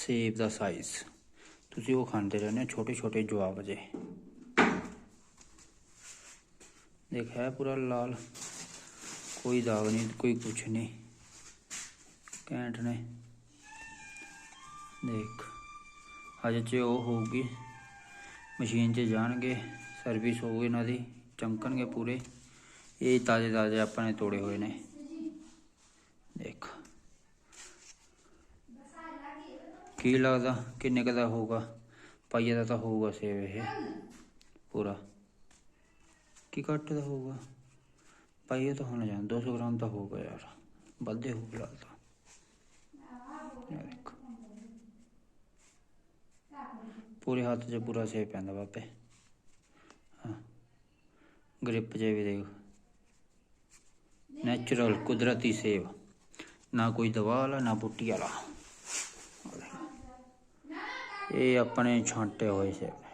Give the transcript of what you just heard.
सेब का साइज तुसी वो खाते रहने छोटे छोटे जवाब जे देख है पूरा लाल, कोई दाग नहीं कोई कुछ नहीं, कैंट ने देख। अज च वो होगी मशीन च जाएंगे, सर्विस होगी इन्हों की, चमकणगे पूरे। ये ताज़े ताज़े अपने तोड़े हुए ने देख। की लगता किन्ने का होगा, पाइए का तो होगा सेब ये पूरा, की घट का होगा, पाइए तो होना चाहिए 200 ग्राम तो होगा यार, बदे हो फिलहाल तो देख। पूरे हाथ च पूरा सेब पैंदा बापे। हाँ ग्रिप जे भी देख, नैचुरल कुदरती सेब, ना कोई दवा वाला ना बूटी वाला। ये अपने छांटे हुए सेब।